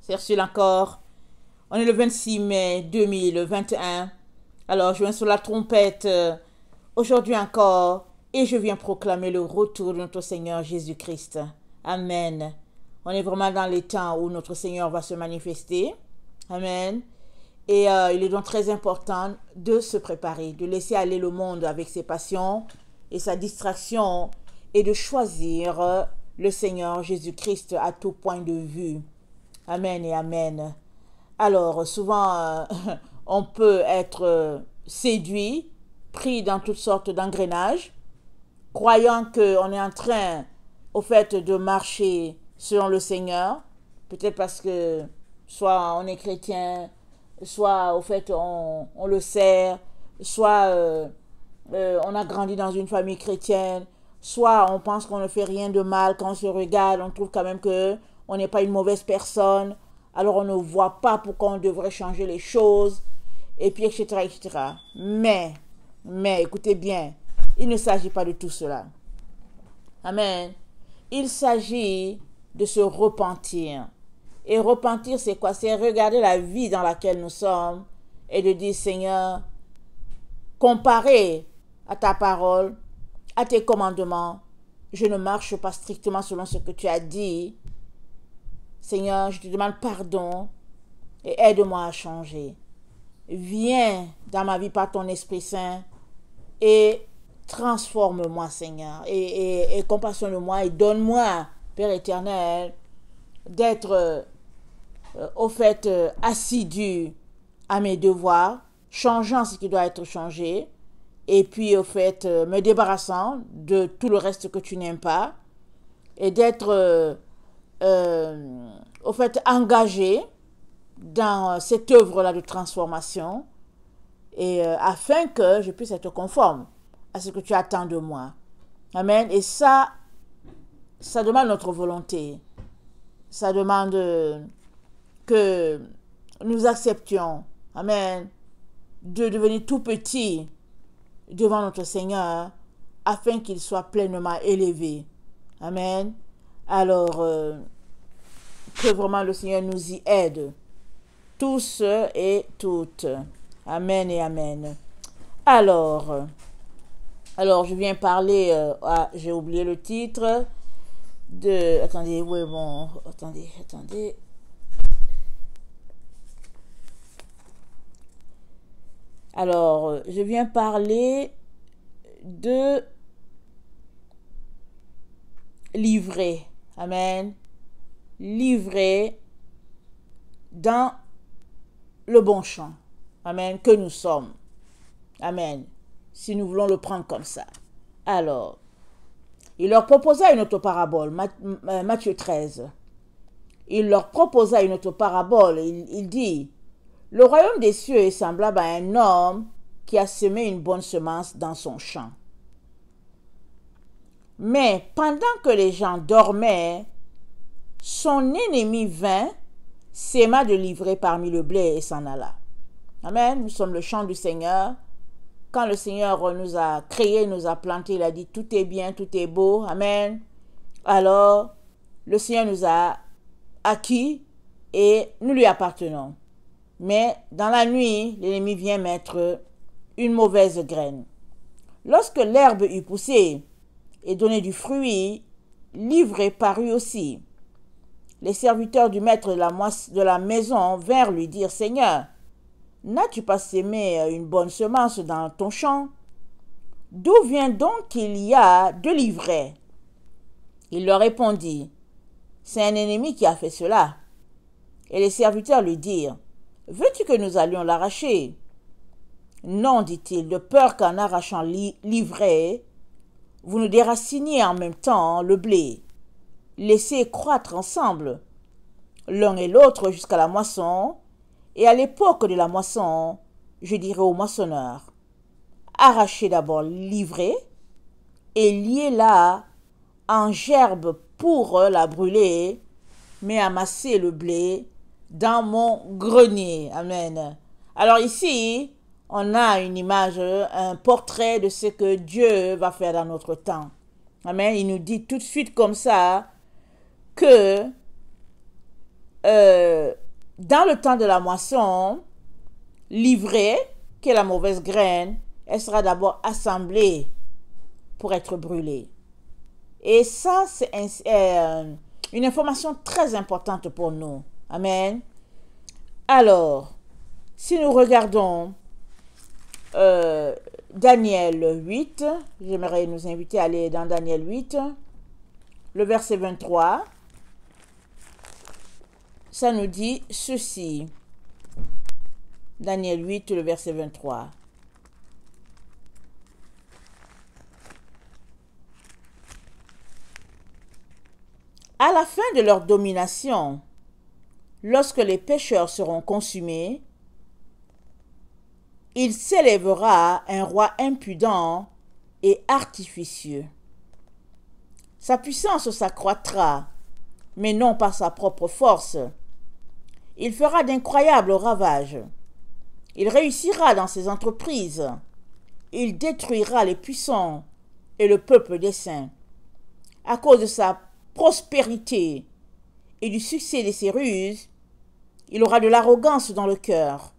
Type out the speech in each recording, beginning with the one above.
C'est reçu encore. On est le 26 mai 2021. Alors, je viens sur la trompette aujourd'hui encore et je viens proclamer le retour de notre Seigneur Jésus-Christ. Amen. On est vraiment dans les temps où notre Seigneur va se manifester. Amen. Et il est donc très important de se préparer, de laisser aller le monde avec ses passions et sa distraction et de choisir le Seigneur Jésus-Christ à tout point de vue. Amen et amen. Alors, souvent, on peut être séduit, pris dans toutes sortes d'engrenages, croyant qu'on est en train, au fait, de marcher selon le Seigneur, peut-être parce que soit on est chrétien, soit, au fait, on le sert, soit on a grandi dans une famille chrétienne, soit on pense qu'on ne fait rien de mal, quand on se regarde, on trouve quand même que on n'est pas une mauvaise personne, alors on ne voit pas pourquoi on devrait changer les choses, et puis etc. etc. Mais, écoutez bien, il ne s'agit pas de tout cela. Amen. Il s'agit de se repentir. Et repentir, c'est quoi? C'est regarder la vie dans laquelle nous sommes et de dire, Seigneur, comparé à ta parole, à tes commandements, je ne marche pas strictement selon ce que tu as dit. Seigneur, je te demande pardon et aide-moi à changer. Viens dans ma vie par ton Esprit Saint et transforme-moi, Seigneur, et compassionne-moi et donne-moi, Père éternel, d'être au fait assidu à mes devoirs, changeant ce qui doit être changé, et puis au fait me débarrassant de tout le reste que tu n'aimes pas, et d'être au fait engagé dans cette œuvre-là de transformation, et afin que je puisse être conforme à ce que tu attends de moi. Amen. Et ça demande notre volonté. Ça demande que nous acceptions, amen, de devenir tout petit devant notre Seigneur afin qu'il soit pleinement élevé. Amen. Alors, que vraiment le Seigneur nous y aide, tous et toutes. Amen et amen. Alors, je viens parler, j'ai oublié le titre de, attendez, oui, bon, attendez. Alors, je viens parler de livrer, amen, livrer dans le bon champ, amen, que nous sommes, amen, si nous voulons le prendre comme ça. Alors, il leur proposa une autre parabole, Matthieu 13. Il leur proposa une autre parabole, il dit, le royaume des cieux est semblable à un homme qui a semé une bonne semence dans son champ. Mais pendant que les gens dormaient, son ennemi vint, sema de l'ivraie parmi le blé et s'en alla. Amen, nous sommes le champ du Seigneur. Quand le Seigneur nous a créés, nous a plantés, il a dit tout est bien, tout est beau. Amen. Alors, le Seigneur nous a acquis et nous lui appartenons. Mais dans la nuit, l'ennemi vient mettre une mauvaise graine. Lorsque l'herbe eut poussé et donné du fruit, l'ivraie parut aussi. Les serviteurs du maître de la maison vinrent lui dire, Seigneur, n'as-tu pas sémé une bonne semence dans ton champ? D'où vient donc qu'il y a de l'ivraie? Il leur répondit, c'est un ennemi qui a fait cela. Et les serviteurs lui dirent, veux-tu que nous allions l'arracher? Non, dit-il, de peur qu'en arrachant l'ivraie, vous nous déraciniez en même temps le blé. Laissez croître ensemble, l'un et l'autre jusqu'à la moisson, et à l'époque de la moisson, je dirai au moissonneur, arrachez d'abord l'ivraie et liez-la en gerbe pour la brûler, mais amassez le blé dans mon grenier. Amen. Alors ici, on a une image, un portrait de ce que Dieu va faire dans notre temps. Amen. Il nous dit tout de suite comme ça que dans le temps de la moisson, l'ivrée, qui est la mauvaise graine, elle sera d'abord assemblée pour être brûlée. Et ça, c'est une information très importante pour nous. Amen. Alors, si nous regardons Daniel 8, j'aimerais nous inviter à aller dans Daniel 8, le verset 23, ça nous dit ceci. Daniel 8, le verset 23. À la fin de leur domination, lorsque les pécheurs seront consumés, il s'élèvera un roi impudent et artificieux. Sa puissance s'accroîtra, mais non par sa propre force. Il fera d'incroyables ravages. Il réussira dans ses entreprises. Il détruira les puissants et le peuple des saints. À cause de sa prospérité et du succès de ses ruses, il aura de l'arrogance dans le cœur.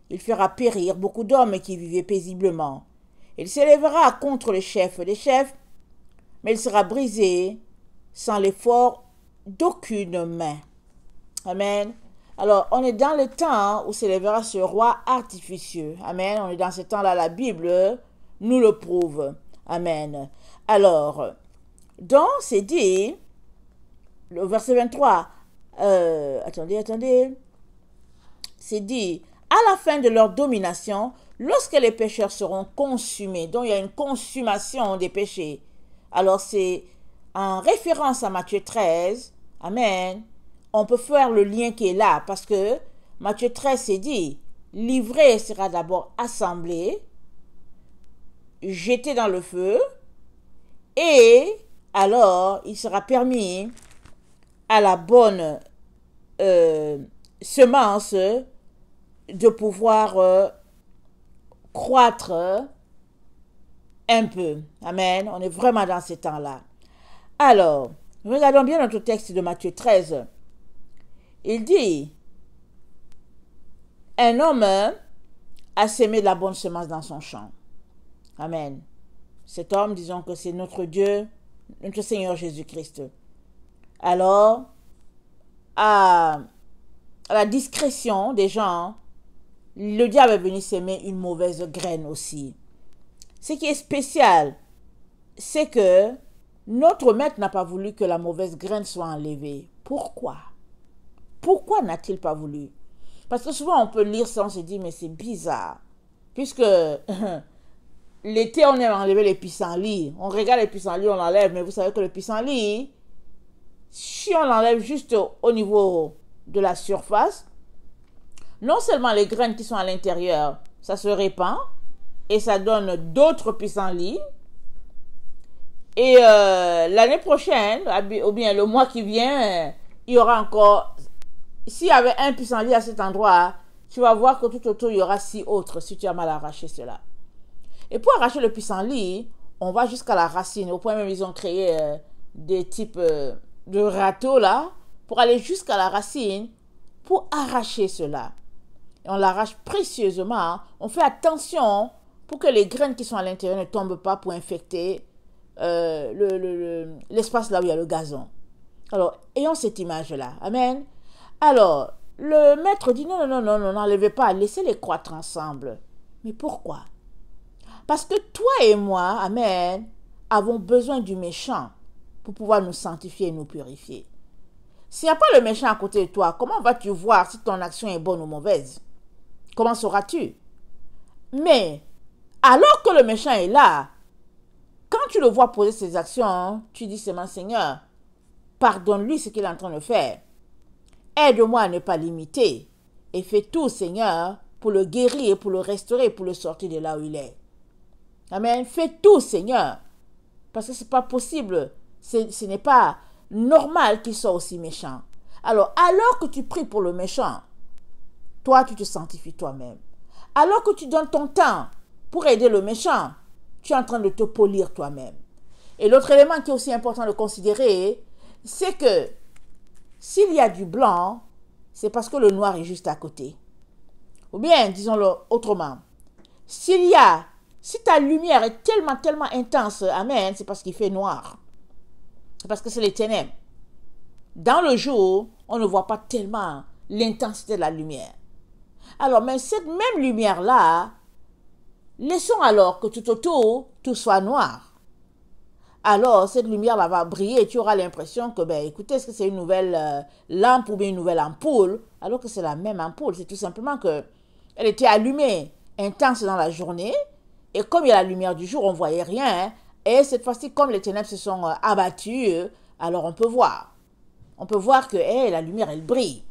Il fera périr beaucoup d'hommes qui vivaient paisiblement. Il s'élèvera contre le chef des chefs, mais il sera brisé sans l'effort d'aucune main. Amen. Alors, on est dans le temps où s'élèvera ce roi artificieux. Amen. On est dans ce temps-là, la Bible nous le prouve. Amen. Alors, donc, c'est dit, le verset 23, attendez, c'est dit, à la fin de leur domination, lorsque les pécheurs seront consumés, donc il y a une consommation des péchés. Alors, c'est en référence à Matthieu 13, amen, on peut faire le lien qui est là, parce que Matthieu 13, c'est dit, l'ivrée sera d'abord assemblée, jetée dans le feu, et alors il sera permis à la bonne semence de pouvoir croître un peu. Amen. On est vraiment dans ces temps-là. Alors, regardons bien notre texte de Matthieu 13. Il dit, un homme a sémé de la bonne semence dans son champ. Amen. Cet homme, disons que c'est notre Dieu, notre Seigneur Jésus-Christ. Alors, à la discrétion des gens, le diable est venu s'aimer une mauvaise graine aussi. Ce qui est spécial, c'est que notre maître n'a pas voulu que la mauvaise graine soit enlevée. Pourquoi? Pourquoi n'a-t-il pas voulu? Parce que souvent on peut lire ça, on se dit, mais c'est bizarre. Puisque l'été, on aime enlever les pissenlits. On regarde les pissenlits, on l'enlève, mais vous savez que le pissenlit, si on l'enlève juste au niveau de la surface, non seulement les graines qui sont à l'intérieur, ça se répand et ça donne d'autres pissenlits. Et l'année prochaine, ou bien le mois qui vient, il y aura encore, s'il y avait un pissenlit à cet endroit, tu vas voir que tout autour, il y aura 6 autres si tu as mal arraché cela. Et pour arracher le pissenlit, on va jusqu'à la racine. Au point même, ils ont créé des types de râteaux là, pour aller jusqu'à la racine, pour arracher cela. Et on l'arrache précieusement. On fait attention pour que les graines qui sont à l'intérieur ne tombent pas pour infecter l'espace là où il y a le gazon. Alors, ayons cette image-là. Amen. Alors, le maître dit non, n'enlevez pas, laissez-les croître ensemble. Mais pourquoi? Parce que toi et moi, amen, avons besoin du méchant pour pouvoir nous sanctifier et nous purifier. S'il n'y a pas le méchant à côté de toi, comment vas-tu voir si ton action est bonne ou mauvaise? Comment sauras-tu? Mais, alors que le méchant est là, quand tu le vois poser ses actions, tu dis seulement, Seigneur, pardonne-lui ce qu'il est en train de faire. Aide-moi à ne pas l'imiter. Et fais tout, Seigneur, pour le guérir, pour le restaurer, pour le sortir de là où il est. Amen. Fais tout, Seigneur. Parce que ce n'est pas possible. Ce n'est pas normal qu'il soit aussi méchant. Alors que tu pries pour le méchant, toi, tu te sanctifies toi-même. Alors que tu donnes ton temps pour aider le méchant, tu es en train de te polir toi-même. Et l'autre élément qui est aussi important de considérer, c'est que s'il y a du blanc, c'est parce que le noir est juste à côté. Ou bien, disons-le autrement, si ta lumière est tellement, tellement intense, amen, c'est parce qu'il fait noir. C'est parce que c'est les ténèbres. Dans le jour, on ne voit pas tellement l'intensité de la lumière. Alors, mais cette même lumière-là, laissons alors que tout autour, tout soit noir. Alors, cette lumière-là va briller et tu auras l'impression que, écoutez, est-ce que c'est une nouvelle lampe ou bien une nouvelle ampoule? Alors que c'est la même ampoule. C'est tout simplement que elle était allumée intense dans la journée et comme il y a la lumière du jour, on ne voyait rien. Et cette fois-ci, comme les ténèbres se sont abattues, alors on peut voir. On peut voir que la lumière, elle brille.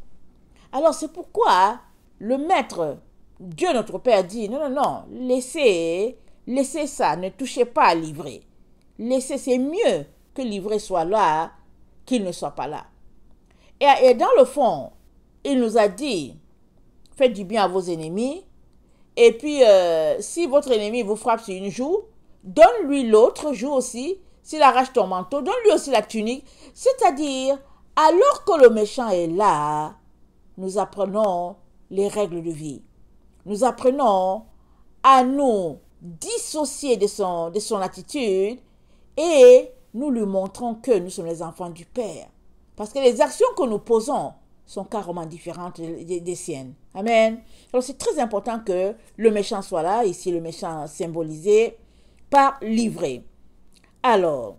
Alors, c'est pourquoi le Maître, Dieu notre Père, dit, non, laissez ça, ne touchez pas à l'ivraie. Laissez, c'est mieux que l'ivraie soit là qu'il ne soit pas là. Et dans le fond, il nous a dit, faites du bien à vos ennemis, et puis si votre ennemi vous frappe sur une joue, donne-lui l'autre joue aussi. S'il arrache ton manteau, donne-lui aussi la tunique. C'est-à-dire, alors que le méchant est là, nous apprenons les règles de vie. Nous apprenons à nous dissocier de son attitude et nous lui montrons que nous sommes les enfants du Père. Parce que les actions que nous posons sont carrément différentes des siennes. Amen. Alors c'est très important que le méchant soit là. Ici, le méchant symbolisé par l'ivraie. Alors,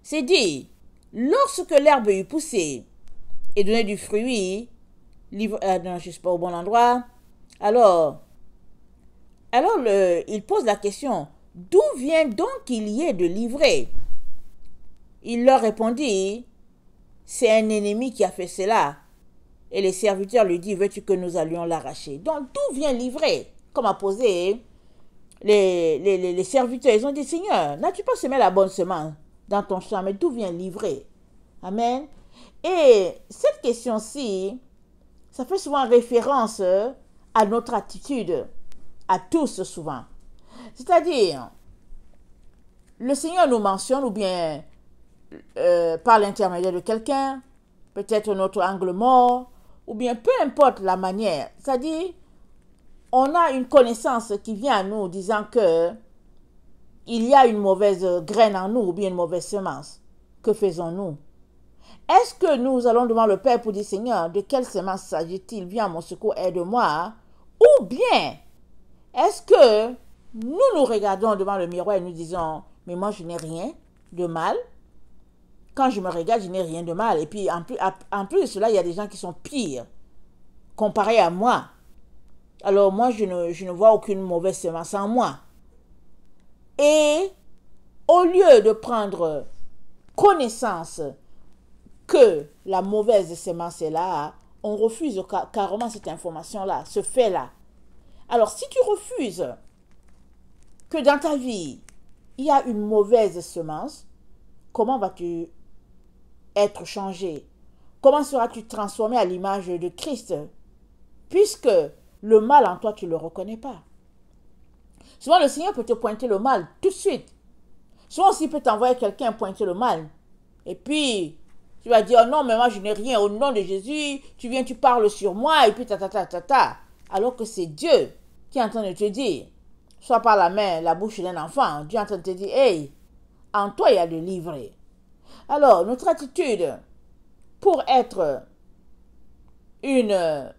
c'est dit, lorsque l'herbe eut poussé et donné du fruit, non, je ne suis pas au bon endroit, alors il pose la question, d'où vient donc qu'il y ait de l'ivraie? Il leur répondit, c'est un ennemi qui a fait cela. Et les serviteurs lui disent, veux-tu que nous allions l'arracher? Donc, d'où vient l'ivraie? Comme a posé les serviteurs, ils ont dit, Seigneur, n'as-tu pas semé la bonne semence dans ton champ? Mais d'où vient l'ivraie? Amen. Et cette question-ci, ça fait souvent référence à notre attitude, à tous souvent. C'est-à-dire, le Seigneur nous mentionne, ou bien par l'intermédiaire de quelqu'un, peut-être notre angle mort, ou bien peu importe la manière. C'est-à-dire, on a une connaissance qui vient à nous disant que il y a une mauvaise graine en nous, ou bien une mauvaise semence. Que faisons-nous? Est-ce que nous allons devant le Père pour dire, Seigneur, de quelle semence s'agit-il? Viens à mon secours, aide-moi. Ou bien, est-ce que nous regardons devant le miroir et nous disons, mais moi je n'ai rien de mal. Quand je me regarde, je n'ai rien de mal. Et puis en plus de cela, il y a des gens qui sont pires comparés à moi. Alors moi, je ne vois aucune mauvaise semence en moi. Et au lieu de prendre connaissance que la mauvaise semence est là, on refuse carrément cette information-là, ce fait-là. Alors, si tu refuses que dans ta vie, il y a une mauvaise semence, comment vas-tu être changé? Comment seras-tu transformé à l'image de Christ? Puisque le mal en toi, tu ne le reconnais pas. Souvent, le Seigneur peut te pointer le mal tout de suite. Souvent aussi, il peut t'envoyer quelqu'un pointer le mal. Et puis, tu vas dire, oh non, mais moi, je n'ai rien. Au nom de Jésus, tu viens, tu parles sur moi, et puis ta. Alors que c'est Dieu qui est en train de te dire, soit par la main, la bouche d'un enfant, Dieu est en train de te dire, hey, en toi, il y a de l'ivraie. Alors, notre attitude pour être une,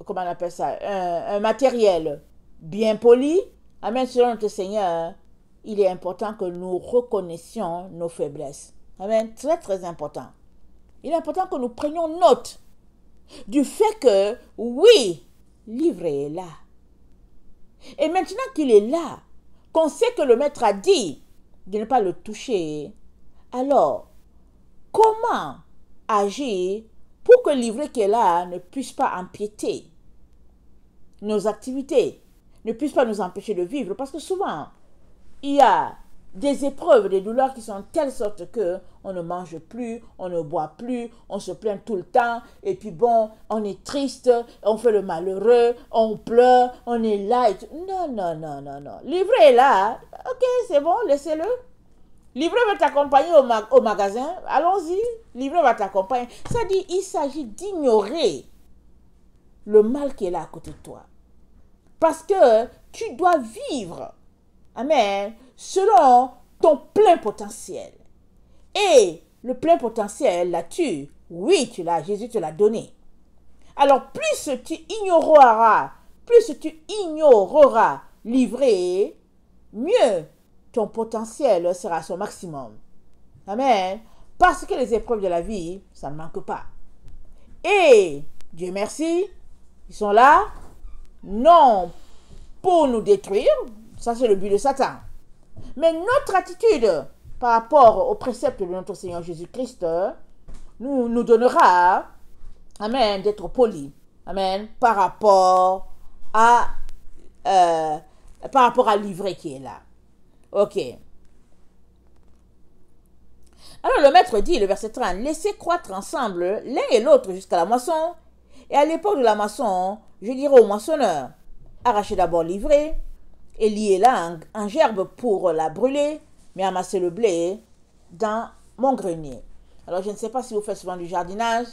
comment on appelle ça, un matériel bien poli, amen, selon notre Seigneur, il est important que nous reconnaissions nos faiblesses. Amen, très très important. Il est important que nous prenions note du fait que, oui, l'ivraie est là. Et maintenant qu'il est là, qu'on sait que le Maître a dit de ne pas le toucher, alors, comment agir pour que l'ivraie qui est là ne puisse pas empiéter nos activités, ne puisse pas nous empêcher de vivre? Parce que souvent, il y a des épreuves, des douleurs qui sont de telle sorte que on ne mange plus, on ne boit plus, on se plaint tout le temps, et puis bon, on est triste, on fait le malheureux, on pleure, on est là et tout. Non. L'ivraie est là, ok, c'est bon, laissez-le. Livreur va t'accompagner au magasin. Allons-y. Livreur va t'accompagner. Ça dit, il s'agit d'ignorer le mal qui est là à côté de toi. Parce que tu dois vivre, amen, selon ton plein potentiel. Et le plein potentiel, l'as-tu? Oui, tu l'as, Jésus te l'a donné. Alors, plus tu ignoreras livrer, mieux ton potentiel sera à son maximum. Amen. Parce que les épreuves de la vie, ça ne manque pas. Et, Dieu merci, ils sont là, non pour nous détruire, ça c'est le but de Satan. Mais notre attitude par rapport aux préceptes de notre Seigneur Jésus-Christ nous donnera, amen, d'être poli, amen, par rapport à l'ivraie qui est là. Ok. Alors le maître dit, le verset 30, laissez croître ensemble l'un et l'autre jusqu'à la moisson. Et à l'époque de la moisson, je dirai au moissonneur, arrachez d'abord l'ivraie et liez-la en gerbe pour la brûler, mais amassez le blé dans mon grenier. Alors je ne sais pas si vous faites souvent du jardinage.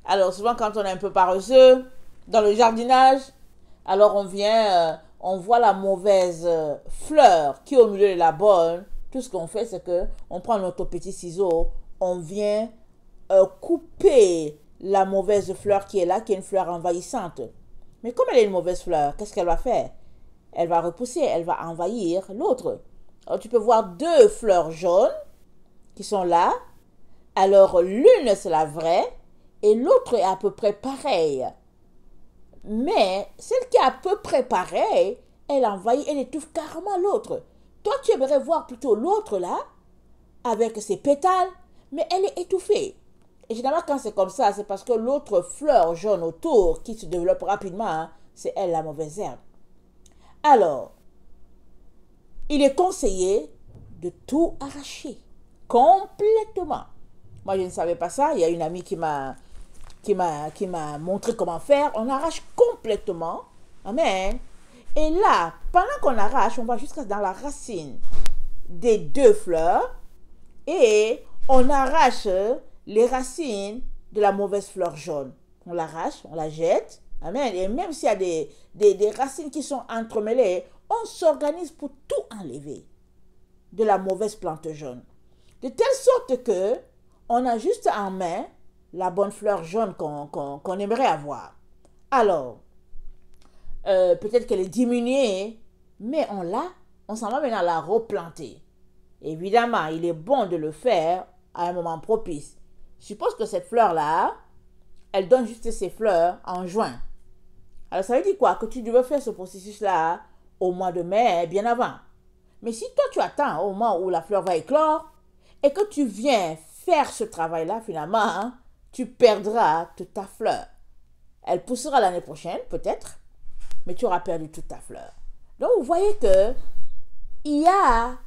Alors souvent quand on est un peu paresseux dans le jardinage, alors on voit la mauvaise fleur qui est au milieu de la bonne. Tout ce qu'on fait, c'est que on prend notre petit ciseau, on vient couper la mauvaise fleur qui est là, qui est une fleur envahissante. Mais comme elle est une mauvaise fleur, qu'est-ce qu'elle va faire? Elle va repousser, elle va envahir l'autre. Alors tu peux voir deux fleurs jaunes qui sont là. Alors l'une c'est la vraie et l'autre est à peu près pareille. Mais celle qui est à peu près pareille, elle envahit, elle étouffe carrément l'autre. Toi, tu aimerais voir plutôt l'autre là, avec ses pétales, mais elle est étouffée. Et généralement, quand c'est comme ça, c'est parce que l'autre fleur jaune autour, qui se développe rapidement, hein, c'est elle la mauvaise herbe. Alors, il est conseillé de tout arracher, complètement. Moi, je ne savais pas ça. Il y a une amie qui m'a montré comment faire. On arrache complètement. Amen. Et là, pendant qu'on arrache, on va jusqu'à dans la racine des deux fleurs et on arrache les racines de la mauvaise fleur jaune. On l'arrache, on la jette. Amen. Et même s'il y a des racines qui sont entremêlées, on s'organise pour tout enlever de la mauvaise plante jaune. De telle sorte que on a juste en main la bonne fleur jaune qu'on aimerait avoir. Alors, peut-être qu'elle est diminuée, mais on s'en va maintenant la replanter. Évidemment, il est bon de le faire à un moment propice. Je suppose que cette fleur-là, elle donne juste ses fleurs en juin. Alors, ça veut dire quoi? Que tu devais faire ce processus-là au mois de mai, bien avant. Mais si toi, tu attends au moment où la fleur va éclore et que tu viens faire ce travail-là, finalement, hein, tu perdras toute ta fleur. Elle poussera l'année prochaine, peut-être, mais tu auras perdu toute ta fleur. Donc, vous voyez que il y a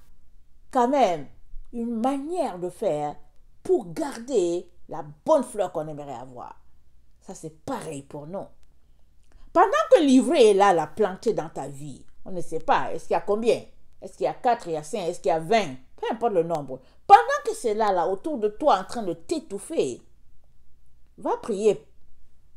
quand même une manière de faire pour garder la bonne fleur qu'on aimerait avoir. Ça, c'est pareil pour nous. Pendant que l'ivraie est là, la plantée dans ta vie, on ne sait pas, est-ce qu'il y a combien? Est-ce qu'il y a 4, il y a 5, est-ce qu'il y a 20? Peu importe le nombre. Pendant que c'est là, autour de toi, en train de t'étouffer, va prier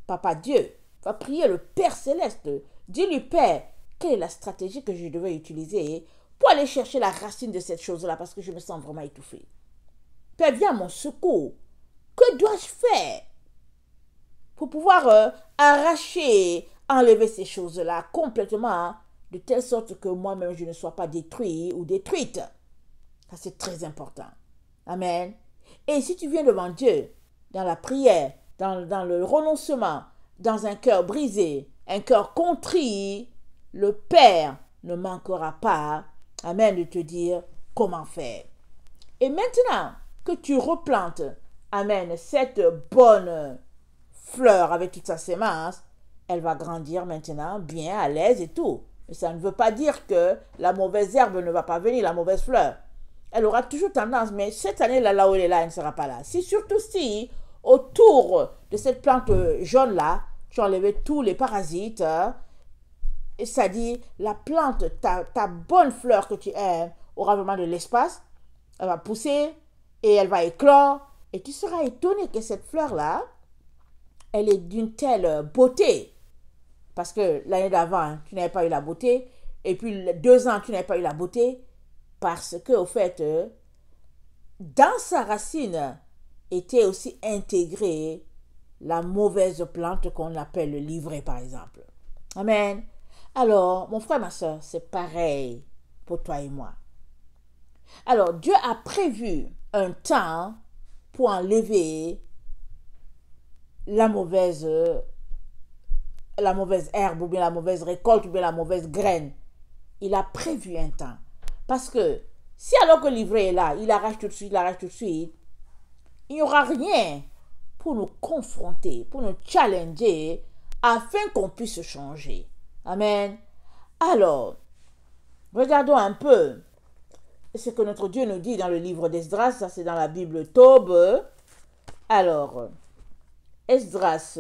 Papa Dieu, va prier le Père Céleste. Dis-lui, Père, quelle est la stratégie que je devais utiliser pour aller chercher la racine de cette chose-là parce que je me sens vraiment étouffée. Père, viens à mon secours. Que dois-je faire pour pouvoir arracher, enlever ces choses-là complètement, de telle sorte que moi-même je ne sois pas détruit ou détruite. Ça, c'est très important. Amen. Et si tu viens devant Dieu, dans la prière, dans le renoncement, dans un cœur brisé, un cœur contrit, le Père ne manquera pas, amen, de te dire comment faire. Et maintenant que tu replantes, amen, cette bonne fleur avec toute sa sémence, elle va grandir maintenant bien à l'aise et tout. Mais ça ne veut pas dire que la mauvaise herbe ne va pas venir, la mauvaise fleur. Elle aura toujours tendance, mais cette année-là, là où elle est là, elle ne sera pas là. Surtout si, autour de cette plante jaune-là, tu as enlevé tous les parasites, c'est-à-dire la plante, ta bonne fleur que tu aimes, aura vraiment de l'espace, Elle va pousser et elle va éclore. Et tu seras étonné que cette fleur-là, elle est d'une telle beauté. Parce que l'année d'avant, tu n'avais pas eu la beauté. Et puis 2 ans, tu n'avais pas eu la beauté. Parce que, au fait, dans sa racine était aussi intégrée la mauvaise plante qu'on appelle le livret, par exemple. Amen. Alors, mon frère, ma soeur, c'est pareil pour toi et moi. Alors, Dieu a prévu un temps pour enlever la mauvaise herbe, ou bien la mauvaise récolte, ou bien la mauvaise graine. Il a prévu un temps. Parce que, si alors que le livret est là, il arrache tout de suite, il n'y aura rien pour nous confronter, pour nous challenger, afin qu'on puisse changer. Amen. Alors, regardons un peu ce que notre Dieu nous dit dans le livre d'Esdras, ça c'est dans la Bible Tob. Alors, Esdras,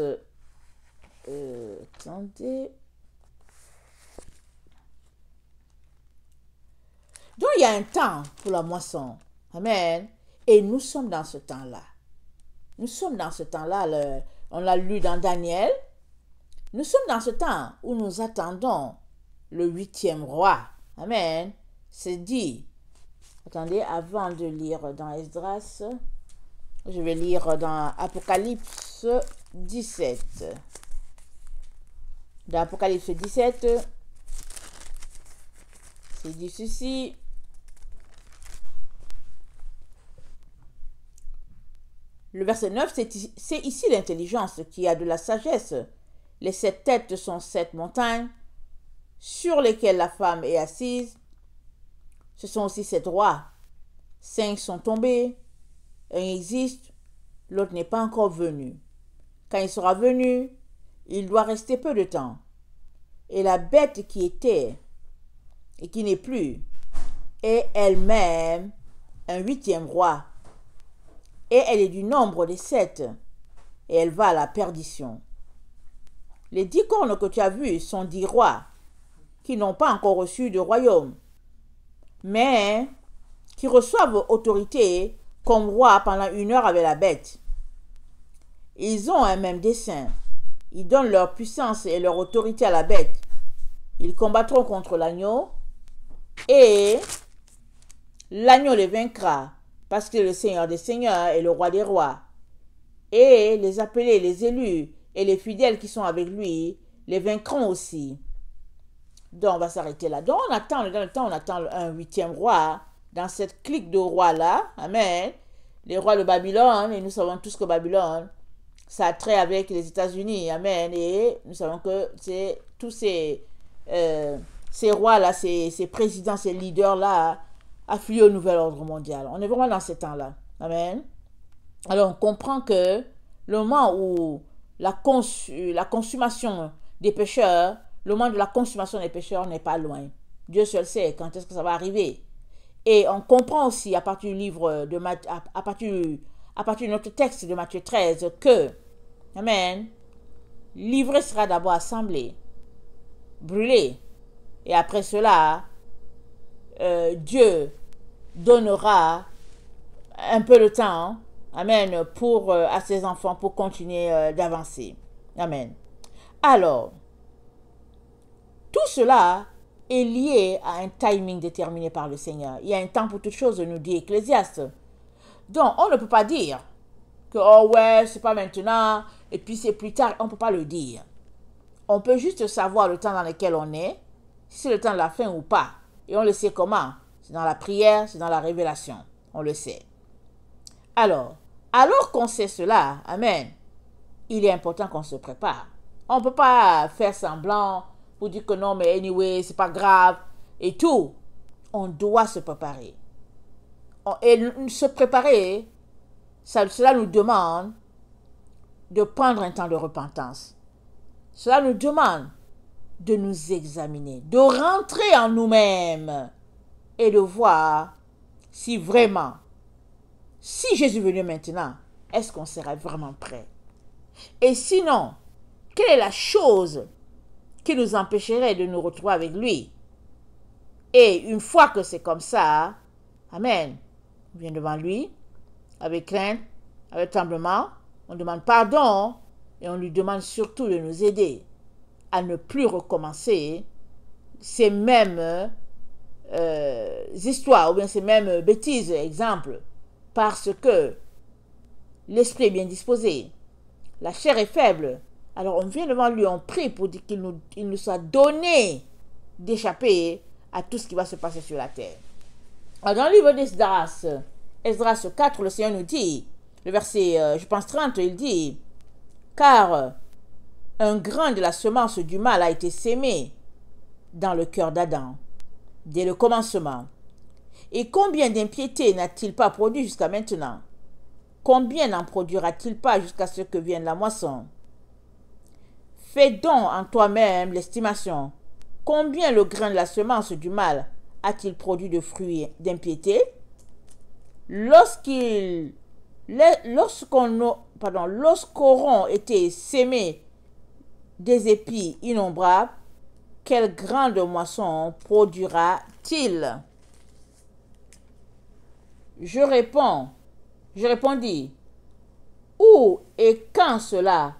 attendez. Donc il y a un temps pour la moisson. Amen. Et nous sommes dans ce temps-là. Nous sommes dans ce temps-là, on l'a lu dans Daniel. Nous sommes dans ce temps où nous attendons le 8e roi. Amen. C'est dit. Attendez, avant de lire dans Esdras, je vais lire dans Apocalypse 17. Dans Apocalypse 17, c'est dit ceci. Le verset 9, c'est ici l'intelligence qui a de la sagesse. Les 7 têtes sont 7 montagnes sur lesquelles la femme est assise. Ce sont aussi 7 rois. 5 sont tombés, un existe, l'autre n'est pas encore venu. Quand il sera venu, il doit rester peu de temps. Et la bête qui était et qui n'est plus est elle-même un 8e roi. Et elle est du nombre des 7, et elle va à la perdition. Les 10 cornes que tu as vues sont 10 rois qui n'ont pas encore reçu de royaume, mais qui reçoivent autorité comme roi pendant 1 heure avec la bête. Ils ont un même dessein. Ils donnent leur puissance et leur autorité à la bête. Ils combattront contre l'agneau et l'agneau les vaincra parce que le Seigneur des Seigneurs est le roi des rois. Et les appelés, les élus et les fidèles qui sont avec lui les vaincront aussi. Donc on va s'arrêter là. Donc on attend un 8e roi dans cette clique de rois-là. Amen. Les rois de Babylone, et nous savons tous que Babylone, ça a trait avec les États-Unis. Amen. Et nous savons que c'est tous ces rois-là, ces présidents, ces leaders-là, affiliés au nouvel ordre mondial. On est vraiment dans ces temps-là. Amen. Alors on comprend que le moment où la consommation des pécheurs, le moment de la consommation des pécheurs n'est pas loin. Dieu seul sait quand est-ce que ça va arriver. Et on comprend aussi à partir du livre de à partir de notre texte de Matthieu 13 que, amen, l'ivraie sera d'abord assemblée, brûlée, et après cela, Dieu donnera un peu de temps, amen, à ses enfants pour continuer d'avancer. Amen. Alors, tout cela est lié à un timing déterminé par le Seigneur. Il y a un temps pour toute chose, nous dit Ecclésiaste. Donc, on ne peut pas dire que, oh ouais, c'est pas maintenant, et puis c'est plus tard. On ne peut pas le dire. On peut juste savoir le temps dans lequel on est, si c'est le temps de la fin ou pas. Et on le sait comment. C'est dans la prière, c'est dans la révélation. On le sait. Alors qu'on sait cela, amen, il est important qu'on se prépare. On ne peut pas faire semblant pour dire que non, mais anyway, c'est pas grave et tout. On doit se préparer. Et se préparer, cela nous demande de prendre un temps de repentance. Cela nous demande de nous examiner, de rentrer en nous-mêmes et de voir si vraiment, si Jésus venait maintenant, est-ce qu'on serait vraiment prêt? Et sinon, quelle est la chose qui nous empêcherait de nous retrouver avec lui? Et une fois que c'est comme ça, amen, On vient devant lui, avec crainte, avec tremblement. On demande pardon et on lui demande surtout de nous aider à ne plus recommencer ces mêmes histoires ou bien ces mêmes bêtises, exemple, parce que l'esprit est bien disposé, la chair est faible. Alors on vient devant lui, on prie pour dire qu'il nous soit donné d'échapper à tout ce qui va se passer sur la terre. Alors dans le livre d'Esdras, Esdras 4, le Seigneur nous dit, le verset, je pense 30, il dit, car un grain de la semence du mal a été sémé dans le cœur d'Adam, dès le commencement. Et combien d'impiété n'a-t-il pas produit jusqu'à maintenant? Combien n'en produira-t-il pas jusqu'à ce que vienne la moisson? Fais donc en toi-même l'estimation. Combien le grain de la semence du mal a-t-il produit de fruits d'impiété? Lorsqu'auront été sémés des épis innombrables, quelle grande moisson produira-t-il? Je répondis, où et quand cela?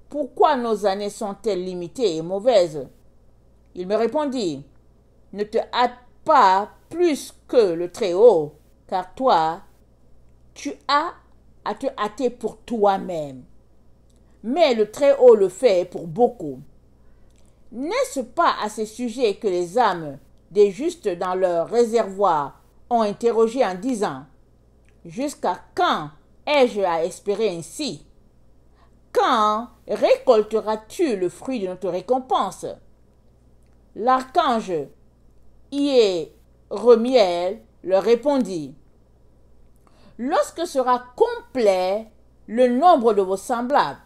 Pourquoi nos années sont-elles limitées et mauvaises? Il me répondit, ne te hâte pas plus que le Très-Haut, car toi, tu as à te hâter pour toi-même. Mais le Très-Haut le fait pour beaucoup. N'est-ce pas à ces sujets que les âmes des justes dans leur réservoir ont interrogé en disant, jusqu'à quand ai-je à espérer ainsi? Quand récolteras-tu le fruit de notre récompense? L'archange Hiéremiel leur répondit, lorsque sera complet le nombre de vos semblables,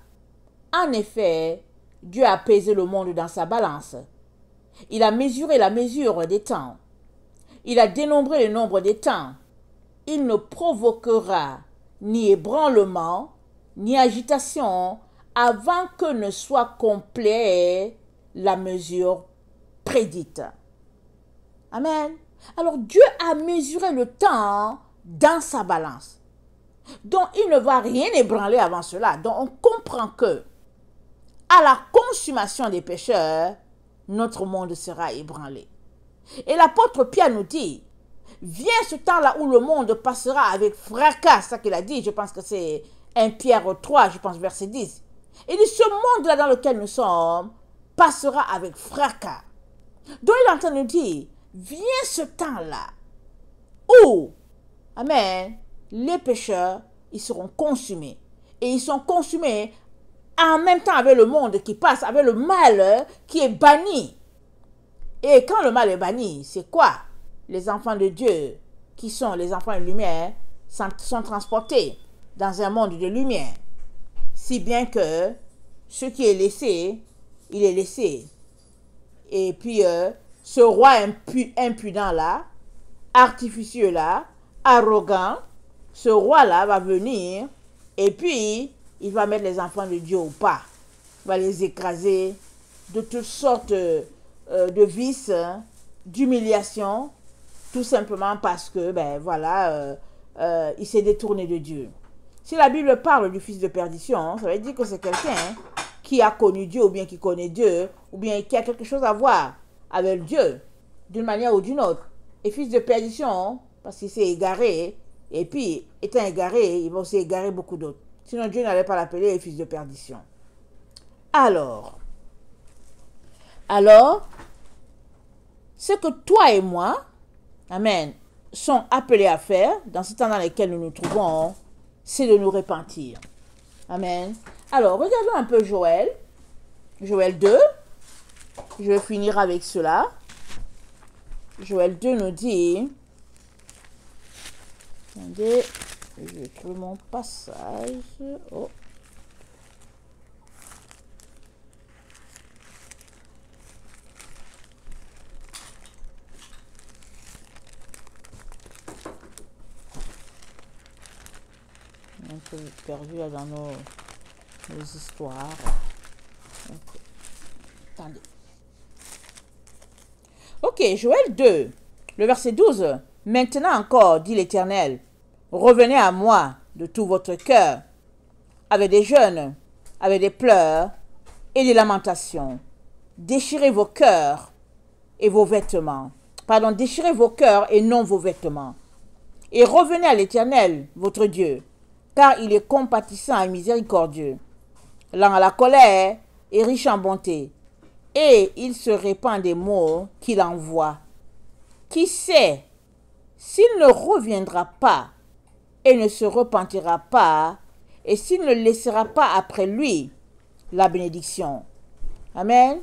en effet, Dieu a pesé le monde dans sa balance. Il a mesuré la mesure des temps. Il a dénombré le nombre des temps. Il ne provoquera ni ébranlement, ni agitation, avant que ne soit complet la mesure prédite. Amen. Alors Dieu a mesuré le temps dans sa balance. Donc il ne va rien ébranler avant cela. Donc on comprend que à la consommation des pécheurs, notre monde sera ébranlé. Et l'apôtre Pierre nous dit, vient ce temps-là où le monde passera avec fracas, c'est ça qu'il a dit, je pense que c'est 1 Pierre 3, je pense verset 10. Il dit, ce monde-là dans lequel nous sommes passera avec fracas. Donc il est en train de nous dire, vient ce temps-là où, amen, les pécheurs, ils seront consumés. Et ils sont consumés en même temps avec le monde qui passe, avec le mal qui est banni. Et quand le mal est banni, c'est quoi? Les enfants de Dieu, qui sont les enfants de lumière, sont transportés dans un monde de lumière. Si bien que ce qui est laissé, il est laissé. Et puis, ce roi impudent là, artificieux là, arrogant, ce roi-là va venir et puis il va mettre les enfants de Dieu au pas. Il va les écraser de toutes sortes de vices, d'humiliation, tout simplement parce que, il s'est détourné de Dieu. Si la Bible parle du fils de perdition, ça veut dire que c'est quelqu'un qui a connu Dieu ou bien qui connaît Dieu ou bien qui a quelque chose à voir avec Dieu d'une manière ou d'une autre. Et fils de perdition, parce qu'il s'est égaré, et puis étant égaré, il va aussi égarer beaucoup d'autres. Sinon Dieu n'allait pas l'appeler fils de perdition. Alors, ce que toi et moi, amen, sont appelés à faire dans ce temps dans lequel nous nous trouvons, c'est de nous repentir. Amen. Alors, regardons un peu Joël. Joël 2. Je vais finir avec cela. Joël 2 nous dit... Attendez, je trouve mon passage. Oh. Un peu perdu dans nos histoires. Donc, attendez. Ok, Joël 2, le verset 12. Maintenant encore, dit l'Éternel, Revenez à moi de tout votre cœur, avec des jeûnes, avec des pleurs et des lamentations. Déchirez vos cœurs et vos vêtements. Pardon, déchirez vos cœurs et non vos vêtements. Et revenez à l'Éternel, votre Dieu, car il est compatissant et miséricordieux, lent à la colère et riche en bonté, et il se répand des mots qu'il envoie. Qui sait s'il ne reviendra pas et ne se repentira pas, et s'il ne laissera pas après lui la bénédiction. Amen.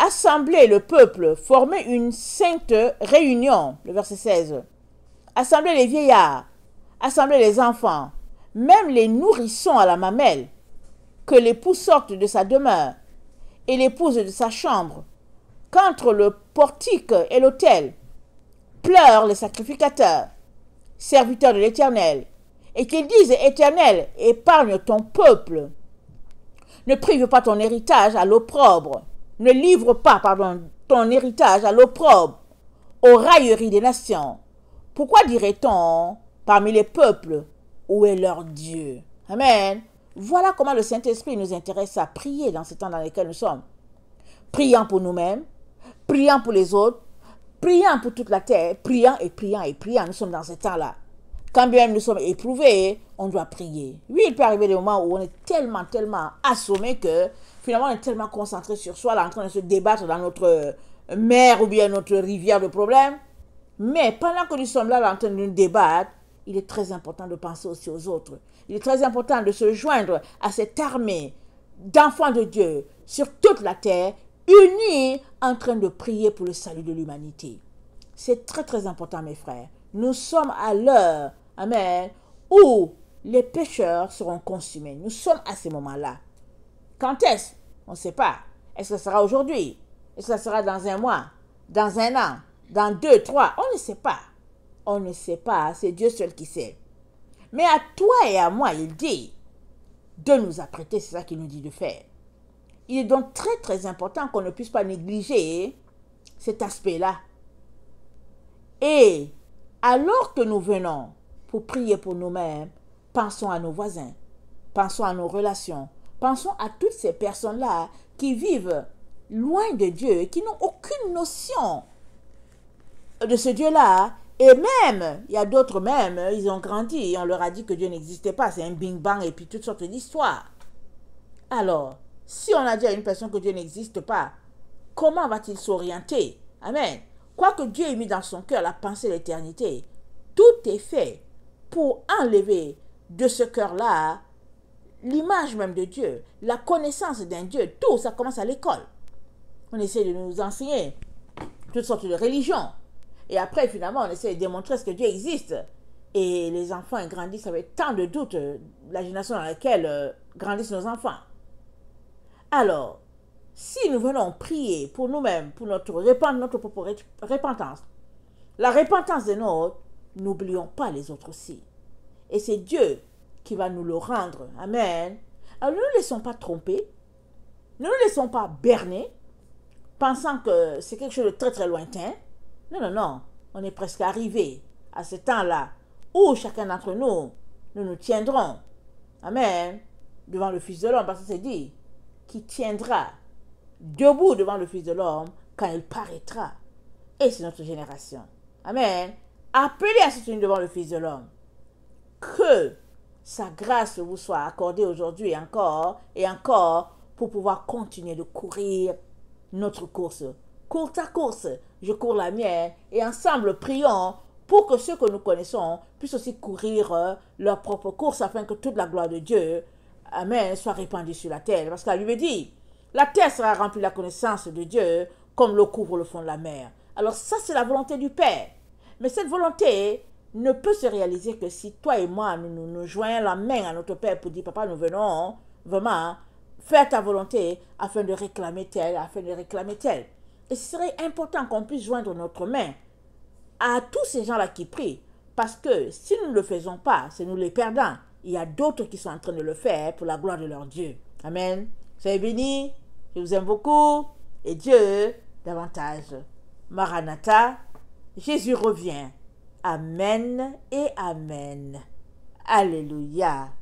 Assemblez le peuple, formez une sainte réunion, le verset 16. Assemblez les vieillards, assemblez les enfants, même les nourrissons à la mamelle, que l'époux sorte de sa demeure et l'épouse de sa chambre, qu'entre le portique et l'autel pleurent les sacrificateurs, serviteurs de l'Éternel, et qu'ils disent: Éternel, épargne ton peuple. Ne prive pas ton héritage à l'opprobre. Ne livre pas, ton héritage à l'opprobre, aux railleries des nations. Pourquoi dirait-on parmi les peuples, où est leur Dieu? Amen. Voilà comment le Saint-Esprit nous intéresse à prier dans ces temps dans lesquels nous sommes. Priant pour nous-mêmes, priant pour les autres, priant pour toute la terre, priant et priant et priant. Nous sommes dans ces temps-là. Quand bien même nous sommes éprouvés, on doit prier. Oui, il peut arriver des moments où on est tellement assommé que finalement on est tellement concentré sur soi, là, en train de se débattre dans notre mer ou bien notre rivière de problèmes. Mais pendant que nous sommes là, en train de nous débattre, il est très important de penser aussi aux autres. Il est très important de se joindre à cette armée d'enfants de Dieu sur toute la terre, unis en train de prier pour le salut de l'humanité. C'est très important, mes frères. Nous sommes à l'heure, amen, où les pécheurs seront consumés. Nous sommes à ces moments-là. Quand est-ce? On ne sait pas. Est-ce que ce sera aujourd'hui? Est-ce que ce sera dans un mois? Dans un an? Dans 2, 3? On ne sait pas. On ne sait pas. C'est Dieu seul qui sait. Mais à toi et à moi, il dit de nous apprêter. C'est ça qu'il nous dit de faire. Il est donc très important qu'on ne puisse pas négliger cet aspect-là. Et alors que nous venons pour prier pour nous-mêmes, pensons à nos voisins, pensons à nos relations, pensons à toutes ces personnes-là qui vivent loin de Dieu, qui n'ont aucune notion de ce Dieu-là. Et même, il y a d'autres même, ils ont grandi et on leur a dit que Dieu n'existait pas. C'est un bing-bang et puis toutes sortes d'histoires. Alors, si on a dit à une personne que Dieu n'existe pas, comment va-t-il s'orienter? Amen. Quoique Dieu ait mis dans son cœur la pensée de l'éternité, tout est fait pour enlever de ce cœur-là l'image même de Dieu, la connaissance d'un Dieu. Tout ça commence à l'école. On essaie de nous enseigner toutes sortes de religions. Et après, finalement, on essaie de démontrer ce que Dieu existe. Et les enfants grandissent avec tant de doutes, la génération dans laquelle grandissent nos enfants. Alors, si nous venons prier pour nous-mêmes, pour notre propre repentance, la repentance des nôtres, n'oublions pas les autres aussi. Et c'est Dieu qui va nous le rendre. Amen. Alors, ne nous laissons pas tromper. Ne nous laissons pas berner, pensant que c'est quelque chose de très lointain. Non. On est presque arrivé à ce temps-là où chacun d'entre nous, nous tiendrons. Amen. Devant le Fils de l'homme, parce que c'est dit, qui tiendra debout devant le Fils de l'homme quand il paraîtra. Et c'est notre génération. Amen. Appelez à se tenir devant le Fils de l'homme. Que sa grâce vous soit accordée aujourd'hui encore et encore pour pouvoir continuer de courir notre course. Cours ta course, je cours la mienne et ensemble prions pour que ceux que nous connaissons puissent aussi courir leur propre course afin que toute la gloire de Dieu, amen, soit répandue sur la terre. Parce que la Bible dit, la terre sera remplie de la connaissance de Dieu comme l'eau couvre le fond de la mer. Alors ça, c'est la volonté du Père. Mais cette volonté ne peut se réaliser que si toi et moi, nous joignons la main à notre Père pour dire, papa, nous venons vraiment faire ta volonté afin de réclamer tel, afin de réclamer tel. Et ce serait important qu'on puisse joindre notre main à tous ces gens-là qui prient. Parce que si nous ne le faisons pas, c'est nous les perdants. Il y a d'autres qui sont en train de le faire pour la gloire de leur Dieu. Amen. Soyez bénis. Je vous aime beaucoup. Et Dieu davantage. Maranatha. Jésus revient. Amen et Amen. Alléluia.